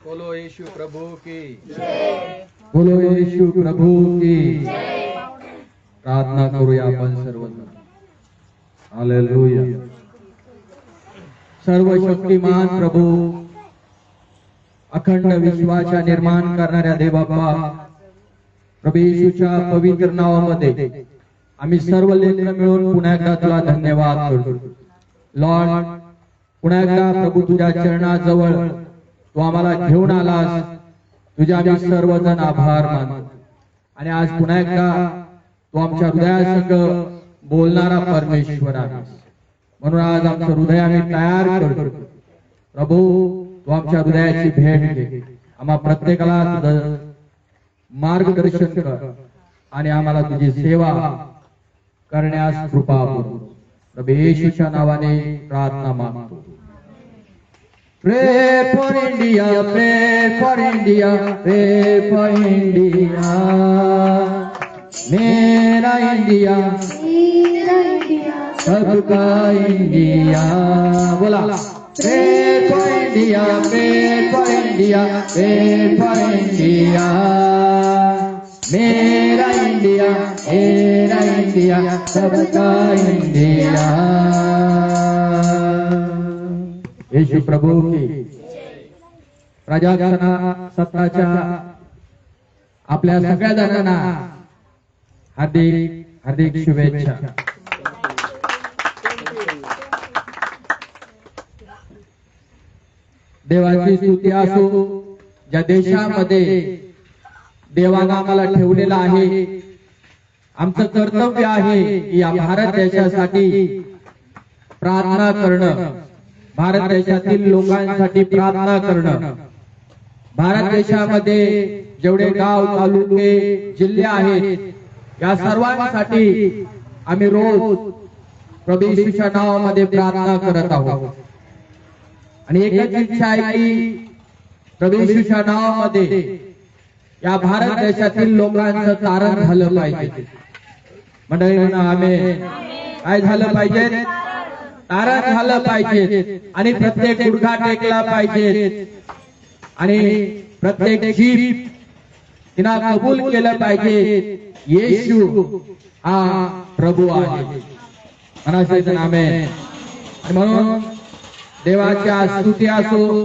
बोलो यीशु प्रभु की बोलो येशू प्रभू की प्रार्थना करूया आपण सर्वजण. हालेलुया. सर्वशक्तिमान प्रभू, अखंड विश्वाच्या निर्माण करणाऱ्या देवबापा, प्रभू येशूच्या पवित्र नावामध्ये आम्ही सर्व लेकरं मिळून पुन्हा एकदा तुला धन्यवाद करतो. लॉर्ड, पुन्हा एकदा प्रभू तुझ्या चरणाजवळ तू आम्हाला घेऊन आलास, तुझे आम्ही सर्वजण आभार मानतो. आणि आज पुन्हा एकदा तू आमच्या हृदयासंग बोलणारा परमेश्वर आहेस, म्हणून आज आमचं हृदय आम्ही तयार करतो. प्रभू, तू आमच्या हृदयाची भेट घे, आम्हा प्रत्येकाला तुझं मार्गदर्शन कर आणि आम्हाला तुझी सेवा करण्यास कृपा करू. प्रभू येशूच्या नावाने प्रार्थना मागतो. Pray for India, pray for India, pray for India. मेरा इंडिया, सबका इंडिया. बोला. Pray for India, pray for India, pray for India. मेरा इंडिया, सबका इंडिया. येशू प्रभू की प्रजासत्ताच्या आपल्या सगळ्या जणांना हार्दिक हार्दिक शुभेच्छा. देवाची स्तुती असो. ज्या देशामध्ये देवानं आम्हाला ठेवलेला आहे, आमचं कर्तव्य आहे की या भारत देशासाठी प्रार्थना करणं, भारत देशातील लोकांसाठी प्रार्थना करणं. भारत देशामध्ये जेवढे गाव, तालुके, जिल्हे आहेत, या सर्वांसाठी आम्ही रोज प्रभू येशूच्या नावामध्ये प्रार्थना करत आहोत. आणि एकच इच्छा आहे की प्रभू येशूच्या नावामध्ये या भारत देशातील लोकांचं तारण झालं पाहिजे. मंडळी म्हणा आमेन. काय झालं पाहिजे? तारण झालं पाहिजे. आणि प्रत्येक गुडघा टेकला पाहिजे. आणि प्रत्येक जीभ तिला कबूल केलं पाहिजे, येशू हा प्रभू आहे. मनाचे आमेन. आणि म्हणून देवाच्या स्तुती असो,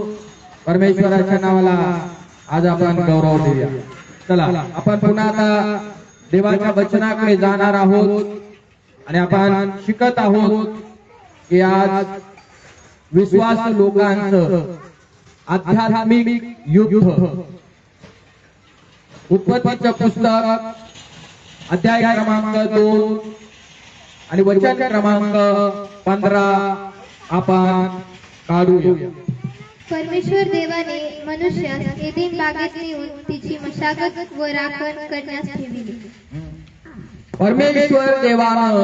परमेश्वराच्या नावाला आज आपण गौरव देऊया. चला, आपण पुन्हा आता देवाच्या वचनाकडे जाणार आहोत. आणि आपण शिकत आहोत की आज विश्वास लोकांचं आध्यात्मिक युद्ध. उत्पत्तीचं पुस्तक अध्याय क्रमांक 2 आणि वचन क्रमांक 15 आपण काढूया. परमेश्वर देवाने मनुष्यास एदेन बागेत नेऊन तिची मशागत व राखण करण्यास ठेविली. परमेश्वर देवानं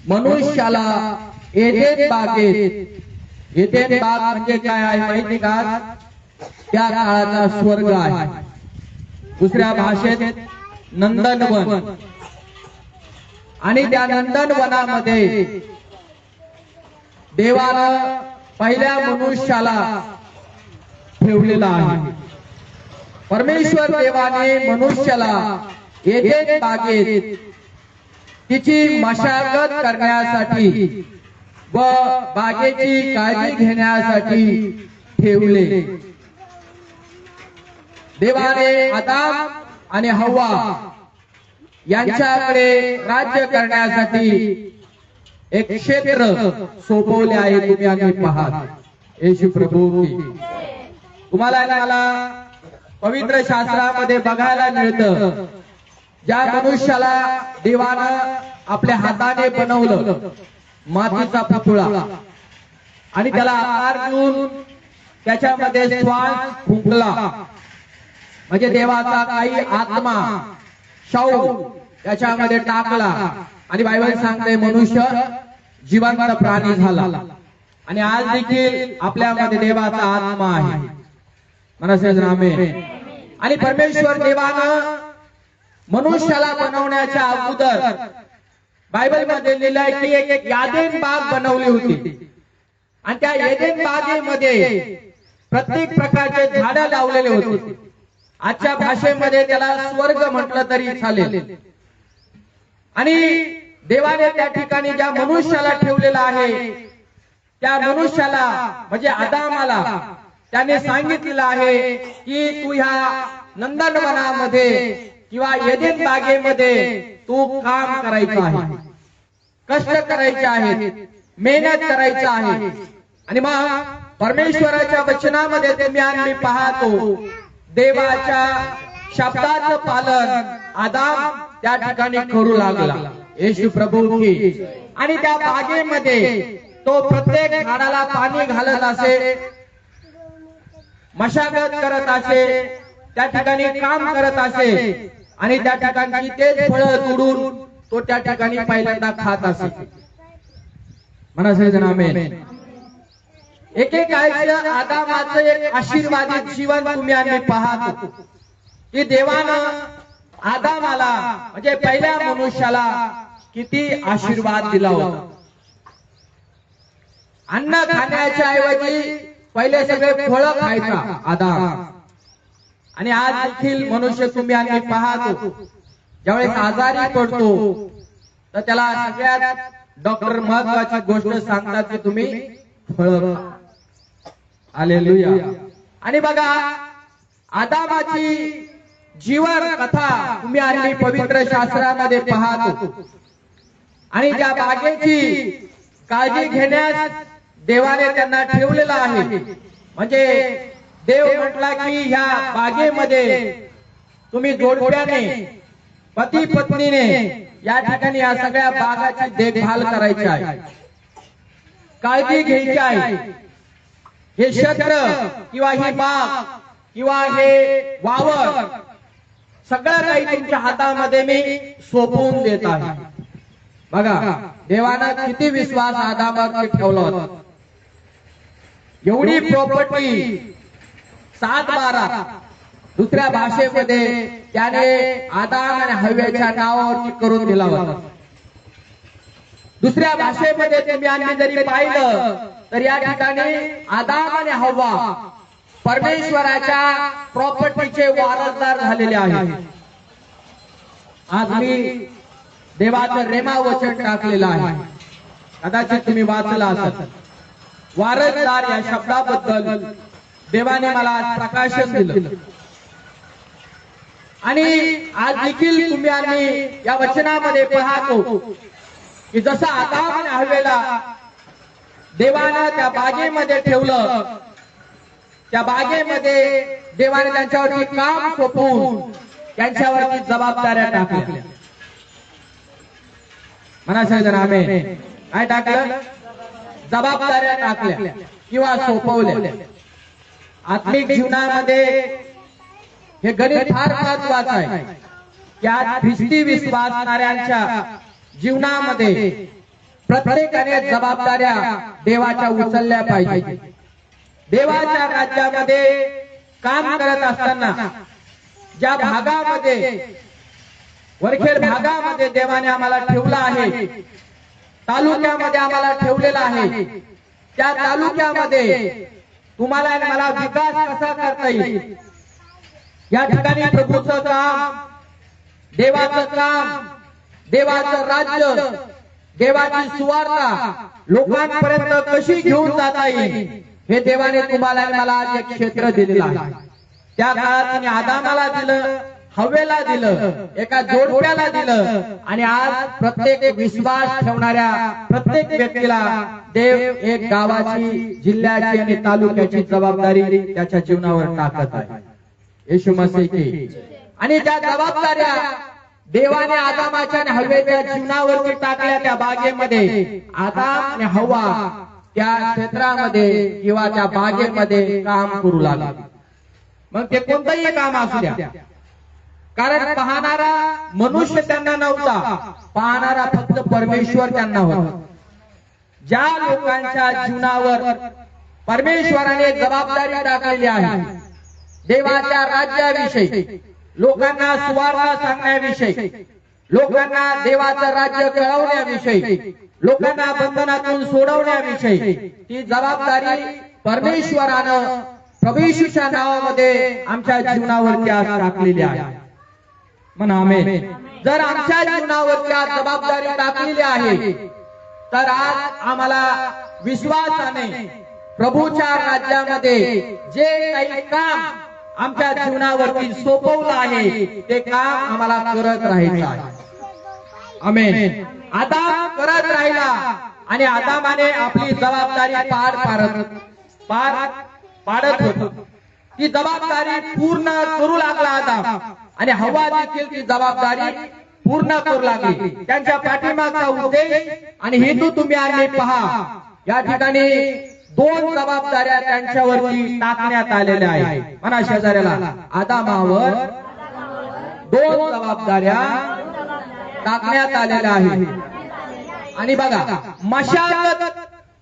मनुष्याला एदेन बागेत, एदेन बाग म्हणजे काय आहे माहिती का? त्या काळाचा स्वर्ग आहे. दुसऱ्या भाषेत नंदनवन. आणि त्या नंदनवनामध्ये देवानं पहिल्या मनुष्याला ठेवलेला आहे. परमेश्वर देवाने मनुष्याला एदेन बागेत तिची मशागत करण्यासाठी व बागेची काळजी घेण्यासाठी ठेवले. देवाने आदाम आणि हव्वा यांच्याकडे राज्य करण्यासाठी एक क्षेत्र सोपवले आहे. तुम्ही आम्ही पाहात. येशू प्रभू की. तुम्हाला मला पवित्र शास्त्रामध्ये बघायला मिळतं, ज्या मनुष्याला देवानं आपल्या हाताने बनवलं, मातीचा पुतळा, आणि त्याला आकार देऊन त्याच्यामध्ये श्वास फुंकला, म्हणजे देवाचा काही आत्मा शाऊ त्याच्यामध्ये टाकला. आणि बायबल सांगते मनुष्य जिवंत प्राणी झाला. आणि आज देखील आपल्यामध्ये देवाचा आत्मा आहे. मनसे आमेन. आणि परमेश्वर देवानं मनुष्याला बनवण्याच्या अगोदर बायबल मध्ये लिहिलंय की एक एदेन बाग बनवली होती. आणि त्या एदेन बागेमध्ये प्रत्येक प्रकारचे झाडं लावलेले होते. आजच्या भाषेमध्ये त्याला स्वर्ग म्हटलं तरी चालेल. आणि देवाने त्या ठिकाणी ज्या मनुष्याला ठेवलेला आहे, त्या मनुष्याला म्हणजे आदामाला त्याने सांगितलेलं आहे की तू ह्या नंदनवनामध्ये किंवा एदेन बागेमध्ये तू काम करायचं आहे, कष्ट करायचे आहेत, मेहनत करायचं आहे. आणि मग परमेश्वराच्या वचनामध्ये तुम्ही आणि मी पाहतो देवाच्या शब्दाचं पालन आदाम त्या ठिकाणी करू लागला. येशू प्रभू की. आणि त्या बागेमध्ये तो प्रत्येक झाडाला पाणी घालत असे, मशागत करत असे, त्या ठिकाणी काम करत असे आणि त्या ठिकाणी तेच फळं तोडून तो त्या ठिकाणी पहिल्यांदा खात असे. म्हणा सगळेजण आमेन. एकेकाळचं आदामाचं एक आशीर्वादित जीवन तुम्ही आम्ही पाहतो की देवानं आदामाला म्हणजे पहिल्या मनुष्याला किती आशीर्वाद दिला होता. अन्न खाण्याच्या ऐवजी पहिले सगळे फळं खायचा आदाम. आणि आज देखील मनुष्य तुम्ही आम्ही पाहतो ज्यावेळेस आजारी पडतो तर त्याला सगळ्यात डॉक्टर महत्वाची गोष्ट सांगतात की तुम्ही फळं खा. हालेलुया. आणि बघा आदामाची जीवन कथा तुम्ही आणि पवित्र शास्त्रामध्ये पाहतो. आणि त्या बागेची काळजी घेण्यास देवाने त्यांना ठेवलेलं आहे. म्हणजे देव म्हटला की ह्या बागेमध्ये तुम्ही जोडप्याने पती पत्नीने या ठिकाणी या सगळ्या बागाची देखभाल करायची आहे, काळजी घ्यायची आहे. हे क्षेत्र किंवा ही बाग किंवा हे वावर सगळं काही तुमच्या हातामध्ये मी सोपवून देत आहे. बघा देवानं किती विश्वास आदामावर ठेवला होता. एवढी प्रॉपर्टी 7-12 दुसऱ्या भाषेमध्ये त्याने आदाम आणि हव्याच्या नावावरती करून दिला होता. दुसऱ्या भाषेमध्ये तुम्ही आणि जरी पाहिलं तर या ठिकाणी आदाम आणि हव्वा परमेश्वराच्या प्रॉपर्टीचे वारसदार झालेले आहेत. आज मी देवाचं रेमा वचन टाकलेलं आहे, कदाचित तुम्ही वाचलं असेल. वारसदार या शब्दाबद्दल देवाने मला आज प्रकाशन दिलं. आणि आज देखील तुम्ही आणि या वचनामध्ये पाहतो की जसं आदाम आणि हव्वेला देवानं त्या बागेमध्ये ठेवलं, त्या बागेमध्ये देवाने त्यांच्यावरती काम सोपवून त्यांच्यावरती जबाबदाऱ्या टाकल्या. म्हणा सगळेजण आमेन. काय टाकलं? जबाबदाऱ्या टाकल्या किंवा सोपवल्या. आत्मिक जीवनामध्ये हे गणित फार महत्वाचं आहे की आज ख्रिस्ती विश्वासणाऱ्यांच्या जीवनामध्ये प्रत्येकाने जबाबदाऱ्या देवाच्या उचलल्या पाहिजे. देवाच्या राज्यामध्ये काम करत असताना ज्या भागामध्ये वरखेड भागामध्ये देवाने आम्हाला ठेवला आहे, तालुक्यामध्ये आम्हाला ठेवलेला आहे, त्या तालुक्यामध्ये तुम्हाला आणि मला विकास कसा करता येईल या ठिकाणी प्रभूचं काम, देवाचं काम, देवाचं राज्य, देवाची सुवार्ता लोकांपर्यंत कशी घेऊन जाता येईल हे देवाने तुम्हाला आणि मला आज एक क्षेत्र दिलेलं आहे. त्या काळात त्यांनी आदामाला दिलं, हव्वेला दिलं, एका जोडप्याला दिलं. आणि आज प्रत्येक विश्वास ठेवणाऱ्या प्रत्येक व्यक्तीला देव एक गावाची, जिल्ह्याची आणि तालुक्याची जबाबदारी त्याच्या जीवनावर टाकत आहे. येशू मसीह की. आणि त्या जबाबदाऱ्या देवाने आदामाच्या आणि हव्वेच्या जीवनावरती टाकल्या. त्या बागेमध्ये आदाम आणि हव्वा त्या क्षेत्रामध्ये किंवा त्या बागेमध्ये काम करू लागले. मग ते कोणतंही काम असू द्या, कारण पाहणारा मनुष्य त्यांना नव्हता, पाहणारा फक्त परमेश्वर त्यांना होता. ज्या लोकांच्या जीवनावर परमेश्वराने जबाबदारी टाकलेली आहे, देवाच्या राज्याविषयी, लोकांना सुवार्ता सांगण्याविषयी, लोकांना देवाचं राज्य कळवण्याविषयी, लोकांना बंधनातून सोडवण्याविषयी ती जबाबदारी परमेश्वरानं प्रभू येशूच्या नावामध्ये आमच्या जीवनावरती आज टाकलेली आहे. म्हणा आमेन. जर आमच्या जीवनावरती आज जबाबदारी टाकलेली आहे तर आज आम्हाला विश्वासाने प्रभूच्या राज्यामध्ये जे काही काम आमच्या जीवनावरती सोपवलं आहे ते काम आम्हाला करत राहायचं आहे. आमेन. आदाम करत राहिला आणि आदामाने आपली जबाबदारी पाडत होतो. ती जबाबदारी पूर्ण करू लागला आदाम आणि हव्वा देखील ती जबाबदारी पूर्ण करू लागली. त्यांच्या पाठीमागचा उद्देश आणि हेतू तुम्ही आणि पहा. या ठिकाणी दोन जबाबदाऱ्या त्यांच्यावरती टाकण्यात आलेल्या आहेत. म्हणा शेजाऱ्याला, आदामावर दोन जबाबदाऱ्या टाकण्यात आलेल्या आहेत. आणि बघा, मशागत.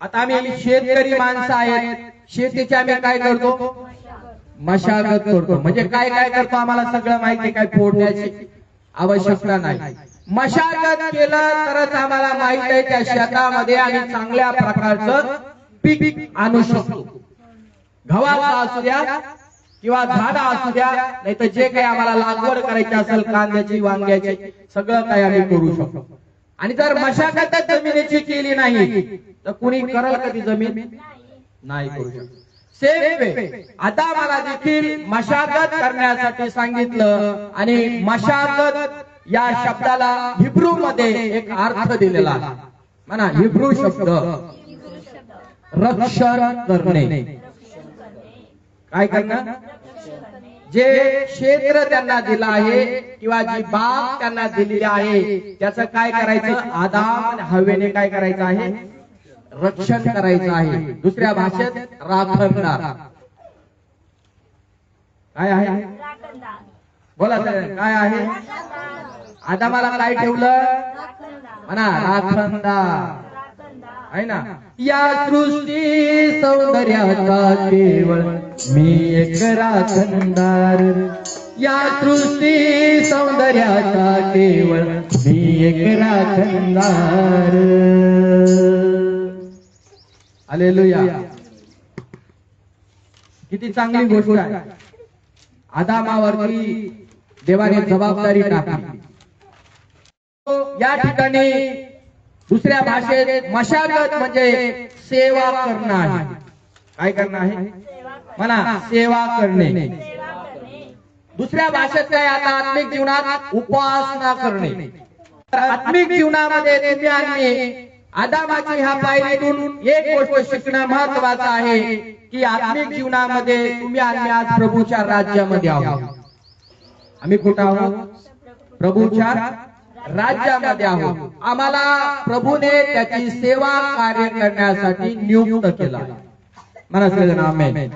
आता आम्ही शेतकरी माणसं आहेत, शेतीची आम्ही काय करतो? मशागत करतो. म्हणजे काय काय करतो आम्हाला सगळं माहिती. काय फोडण्याची आवश्यकता नाही. मशागत केलं तरच आम्हाला माहित आहे त्या शेतामध्ये आम्ही चांगल्या प्रकारचं पीक आणू शकतो. गव्हाचा असू द्या किंवा झाड असू द्या, नाही तर जे काही आम्हाला लागवड करायची असेल कांद्याची, वांग्याची, सगळं काही आम्ही करू शकतो. आणि जर मशागत जमिनीची केली नाही तर कुणी करल कधी? जमीन नाही करू शकत. सेम वे आता मला देखील मशागत करण्यासाठी सांगितलं आणि मशागत या शब्दाला हिब्रू मध्ये एक अर्थ दिलेला आहे. म्हणा हिब्रू शब्द रक्षण करणे. काय करणं? जे क्षेत्र त्यांना दिलं आहे किंवा जी बाग त्यांना दिलेली आहे त्याचं काय करायचं? आदाम आणि हव्वेने काय करायचं आहे? रक्षण करायचं आहे. दुसऱ्या भाषेत राखणदार. काय आहे? बोला काय आहे? आदामाला काय ठेवलं? म्हणा राखणदार आहे ना. या सृष्टी सौंदर्याचा केवळ मी एक राखणदार. या सृष्टी सौंदर्याचा केवळ मी एक राखणदार. हालेलुया. किती चांगली गोष्ट आहे. आदामावरती देवाने जबाबदारी टाकली. या ठिकाणी दुसऱ्या भाषेत मशागत म्हणजे सेवा करणं आहे. काय करणं आहे? म्हणा सेवा करणे. दुसऱ्या भाषेत काय? आता आत्मिक जीवनात उपासना करणे. आत्मिक जीवनामध्ये तुम्ही आणि आदामाची ह्या पायरीतून एक गोष्ट शिकणं महत्वाचं आहे की आत्मिक जीवनामध्ये तुम्ही आणि आज प्रभूच्या राज्यामध्ये आहोत. आम्ही कुठं आहोत? प्रभूच्या राज्यामध्ये आहोत. आम्हाला प्रभूने त्याची सेवा कार्य करण्यासाठी नियुक्त केला. मला सगळं आमेन.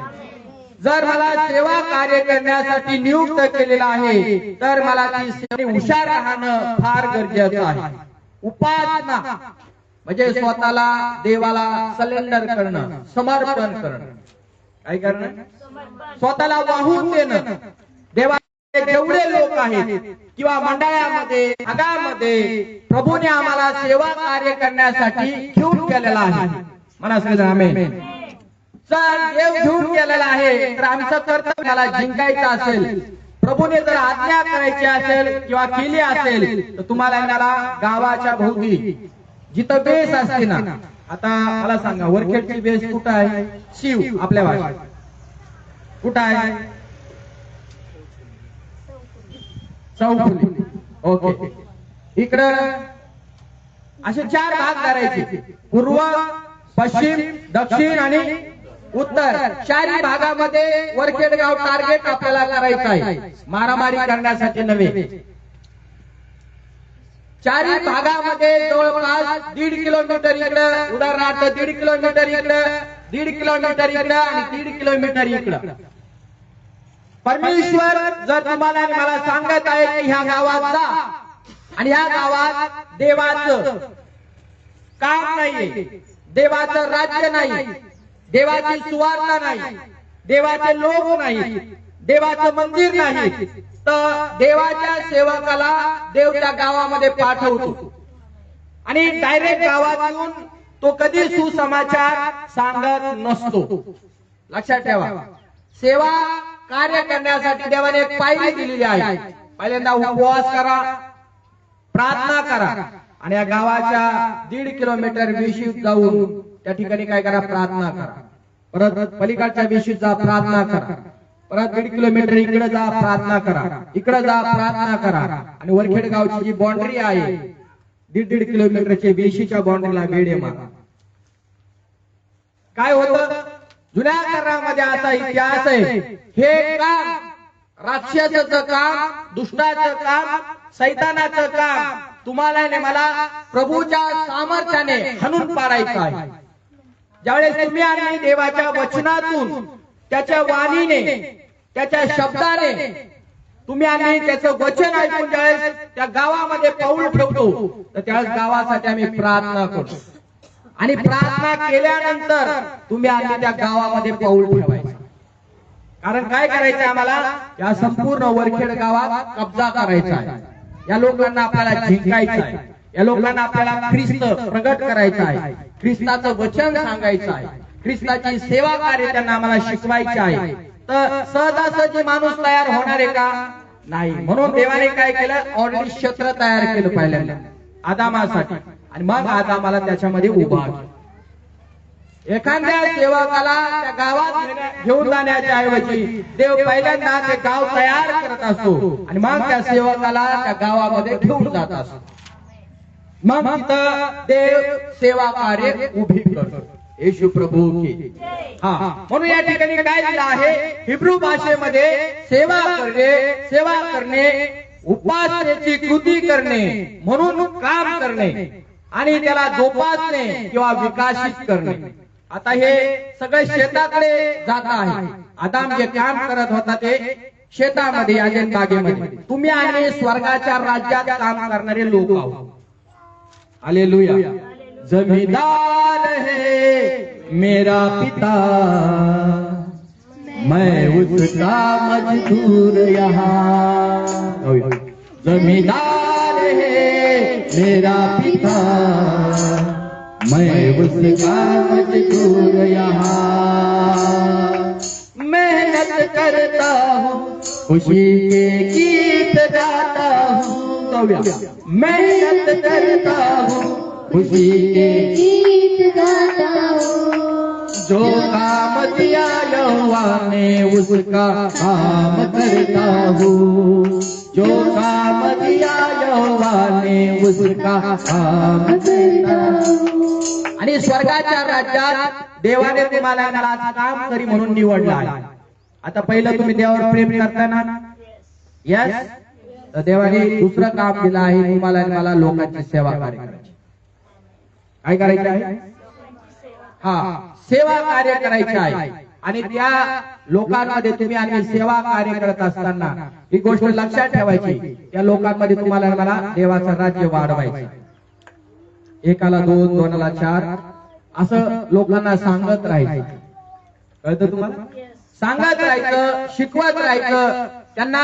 जर मला सेवा कार्य करण्यासाठी नियुक्त केलेला आहे तर मला ती सेवा हुशार राहणं फार गरजेचं आहे. उपासना म्हणजे स्वतःला देवाला सरेंडर करणं, समर्पण करणं. काय करणं? स्वतःला वाहून देणं. देवा जेवढे लोक आहेत किंवा मंडळामध्ये, भागामध्ये प्रभूने आम्हाला सेवा कार्य करण्यासाठी घेऊन गेलेला आहे. म्हणा सगळं आमेन. जर देव घेऊन गेलेला आहे तर आमचं कर्तव्य मला जिंकायचं असेल, प्रभूने जर आज्ञा करायची असेल किंवा केली असेल तर तुम्हाला याला गावाच्या भोवती जिथं बेस असते ना. आता मला सांगा, वरखेडची बेस कुठं आहे? शिव आपल्या भाषेत कुठं आहे? चौफुली. ओके. इकडं असे 4 भाग करायचे. पूर्व, पश्चिम, दक्षिण आणि उत्तर. 4 भागामध्ये वरखेड गाव टार्गेट आपल्याला करायचं आहे. मारामारी करण्यासाठी नव्हे. 4 भागामध्ये जवळपास 1.5 किलोमीटर इकडं, उदाहरणार्थ 1.5 किलोमीटर इकडं, 1.5 किलोमीटर इकडं आणि 1.5 किलोमीटर इकडं. परमेश्वर जर तुम्हाला आणि मला सांगत आहे की ह्या गावात जा आणि ह्या गावात देवाचं काम नाहीये, देवाचं राज्य नाही, देवाची सुवार्ता नाही, देवाचे लोक नाही, देवाचं मंदिर नाही, तर देवाच्या सेवकाला देव त्या गावामध्ये पाठवतो आणि डायरेक्ट गावात येऊन तो कधी सुसमाचार सांगत नसतो. लक्षात ठेवा. सेवा कार्य करण्यासाठी देवाने एक पायरी दिलेली आहे. पहिल्यांदा उपवास करा, प्रार्थना करा आणि या गावाच्या 1.5 किलोमीटर विशीत जाऊन त्या ठिकाणी काय करा, प्रार्थना करा. परत पलीकडच्या विशीत जा, प्रार्थना करा. परत 1.5 किलोमीटर इकडे जा, प्रार्थना करा. इकडे जा, प्रार्थना करा. आणि वरखेड गावची जी बाउंड्री आहे 1.5 किलोमीटरच्या विशीच्या बाउंड्रीला वेढे मारा. काय होतं, जुन्या करारामध्ये असा इतिहास आहे, हे काम राक्षसाचं काम, दुष्टाचं काम, सैतानाचं काम तुम्हाला आणि मला प्रभूच्या सामर्थ्याने हाणून पाडायचं आहे. ज्यावेळेस तुम्ही आणि देवाच्या वचनातून, त्याच्या वाणीने, त्याच्या शब्दाने तुम्ही आणि त्याचं वचन ऐकून ज्यावेळेस त्या गावामध्ये पाऊल ठेवतो, तर त्यावेळेस गावासाठी आम्ही प्रार्थना करतो. आणि प्रार्थना केल्यानंतर तुम्ही आणि त्या गावामध्ये पाऊल ठेवायचं. कारण काय करायचं, आम्हाला या संपूर्ण वरखेड गावात कब्जा करायचा आहे. या लोकांना आपल्याला जिंकायचं आहे. या लोकांना आपल्याला ख्रिस्त प्रगट करायचं आहे. ख्रिस्ताचं वचन सांगायचं आहे. ख्रिस्ताची सेवा कार्य त्यांना आम्हाला शिकवायचे आहे. तर सहजासहजी माणूस तयार होणार आहे का? नाही. म्हणून देवाने काय केलं, ऑलरेडी क्षेत्र तयार केलं पहिल्यांदा आदामासाठी, आणि मग आदामाला त्याच्यामध्ये उभा केलं. एखाद्या सेवकाला त्या गावात घेऊन जाण्याच्या ऐवजी देव पहिल्यांदा ते गाव तयार करत असतो आणि मग त्या सेवकाला त्या गावामध्ये घेऊन जात असतो. मग तिथं देव सेवा कार्य उभी करतो. येशू प्रभू की हा. म्हणून या ठिकाणी काय दिलं आहे, हिब्रू भाषेमध्ये सेवा करणे, उपासनेची कृती करणे म्हणून काम करणे आणि त्याला जोपासणे किंवा विकसित करणे. आता हे सगळे शेताकडे जात आहे. आदाम जे काम करत होता ते शेतामध्ये, आदेन बागेमध्ये. तुम्ही आणि स्वर्गाच्या राज्यात काम करणारे लोक आहोत. हालेलुया. जमींदार है मेरा पिता, मैं उसका मजदूर यहाँ. जमींदार है मेरा पिता, मैं उसका मजदूर यहाँ. मेहनत करता हूँ, खुशी के गीत गाता हूँ. मेहनत करता हूँ, खुशी के गीत गाता हूँ. जो काम दिया यहोवा ने उसका काम करता हूँ. जो काम दिया यहोवा ने उसका काम करता हूँ. आणि स्वर्गाच्या राज्यात देवाने तुम्हाला आज काम करी म्हणून निवडला आहे. आता पहिलं तुम्ही देवावर प्रेम करताना, यस, तर देवाने दुसरं काम दिलं आहे तुम्हाला आणि मला, लोकांची सेवा करायची. काय करायचं आहे? हा, सेवा कार्य करायचे आहे. आणि त्या लोकांमध्ये तुम्ही आणि सेवा कार्य करत असताना ही गोष्ट लक्षात ठेवायची, त्या लोकांमध्ये तुम्हाला आणि मला देवाचं राज्य वाढवायचं. एकाला 2, 2ला 4 असं लोकांना सांगत राहायचं. कळतं तुम्हाला? सांगत राहायचं, शिकवत राहायचं. त्यांना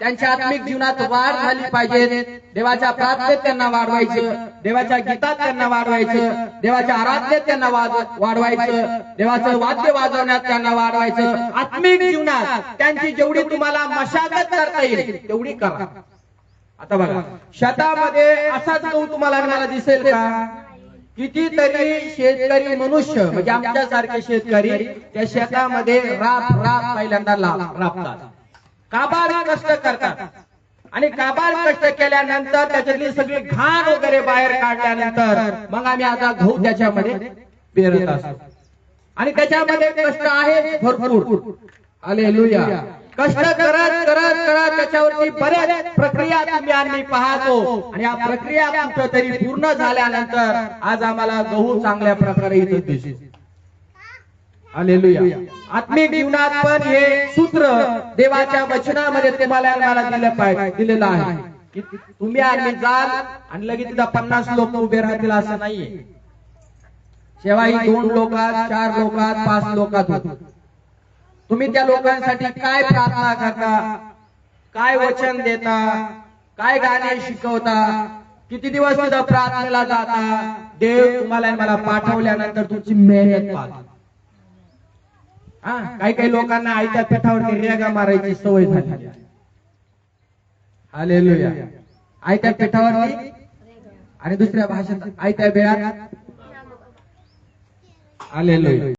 त्यांच्या आत्मिक जीवनात वाढ झाली पाहिजे. देवाच्या प्रार्थनेत त्यांना वाढवायचं, देवाच्या गीतात त्यांना वाढवायचं, देवाच्या आराधनेत त्यांना वाढवायचं, देवाचं वाद्य वाजवण्यात त्यांना वाढवायचं. आत्मिक जीवनात त्यांची जेवढी तुम्हाला मशागत करता येईल तेवढी करा. आता बघा, शेतामध्ये असाच गहू तुम्हाला मला दिसेल का? कितीतरी शेतकरी मनुष्य म्हणजे आमच्यासारखे शेतकरी त्या शेतामध्ये राब पहिल्यांदा राबतात, काबाड कष्ट करतात. आणि काबाड कष्ट केल्यानंतर त्याच्यातली सगळी घाण वगैरे बाहेर काढल्यानंतर मग आम्ही आता गहू त्याच्यामध्ये पेरत असतो. आणि त्याच्यामध्ये कष्ट आहे भरपूर. हालेलुया. कष्ट करत करत करत त्याच्यावरती बऱ्याच प्रक्रिया तुम्ही आम्ही पाहतो. आणि या प्रक्रिया कुठेतरी पूर्ण झाल्यानंतर आज आम्हाला गहू चांगल्या प्रकारे इथं दिसतो. हालेलुया. आत्मिक जीवनात पण हे सूत्र देवाच्या वचनामध्ये तुम्हाला दिलेलं आहे की तुम्ही आणि जाल आणि लगेच तिथं 50 लोक उभे राहतील असं नाहीये. शेवाई 2 लोकात, 4 लोकात, 5 लोकात होतो. तुम्ही त्या लोकांसाठी काय प्रार्थना करता, काय वचन देता, काय गाणे शिकवता, किती दिवस तिथं प्रार्थनेला जाता. देव तुम्हाला मला पाठवल्यानंतर तुमची मेहनत पाहतो. काही काही लोकांना आयत्या पिठावरती रेगा मारायची सवय झाली. हालेलुया. आयत्या पिठावरती आणि दुसऱ्या भाषेत आयत्या बेळात. हालेलुया.